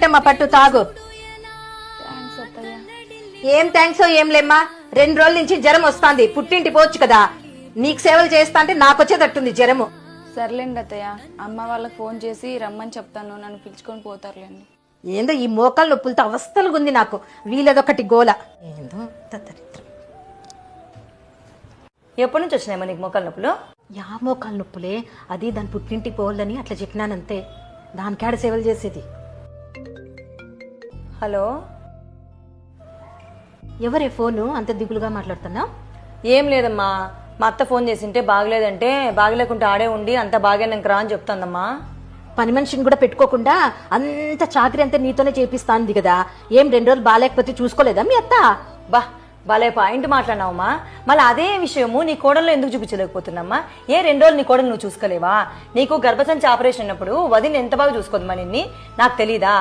పట్టమ్మా పట్టు తాగు. థ్యాంక్స్ అత్తయ్య. ఏం థ్యాంక్స్ ఏం లేమ్మా, 2 రోజుల నుంచి జ్వరం వస్తాంది, పుట్టింటి పోవచ్చు కదా. నీకు సేవలు చేస్తా అంటే నాకొచ్చేటట్టుంది జ్వరము. సర్లేండి అత్తయ్య, అమ్మ వాళ్ళకి ఫోన్ చేసి రమ్మని చెప్తాను, నన్ను పిలుచుకొని పోతారులేండి. ఏందో ఈ మోకాలు నొప్పులతో అవస్థలుగా ఉంది నాకు, వీలదొకటి గోల. ఏందో దరిద్రం. ఎప్పటి నుంచి వచ్చినాయమ్మా నీకు మోకాలు నొప్పులు? యా మోకాలు నొప్పులే, అది దాని పుట్టింటికి పోవాలని అట్లా చెప్పినానంతే, దానికాడ సేవలు చేసేది. హలో, ఎవరే ఫోను అంత దిగులుగా మాట్లాడుతున్నావు? ఏం లేదమ్మా, మా అత్త ఫోన్ చేసింటే బాగలేదంటే, బాగలేకుంటే ఆడే ఉండి అంత బాగానంక రా అని చెప్తాందమ్మా. పని మనిషిని కూడా పెట్టుకోకుండా అంత చాకరీ అంతా నీతోనే చేపిస్తాంది కదా, ఏం 2 రోజులు బాగాలేకపోతే చూసుకోలేదా మీ అత్త? బా భలే పాయింట్ మాట్లాడినావమ్మా. మళ్ళీ అదే విషయము నీ కోడల్లో ఎందుకు చూపించలేకపోతున్నామ్మా? ఏ 2 రోజులు నీ కోడలు నువ్వు చూసుకోలేవా? నీకు గర్భసంచి ఆపరేషన్ అయినప్పుడు వదిన ఎంత బాగా చూసుకోదమ్మా నిన్ని, నాకు తెలీదా?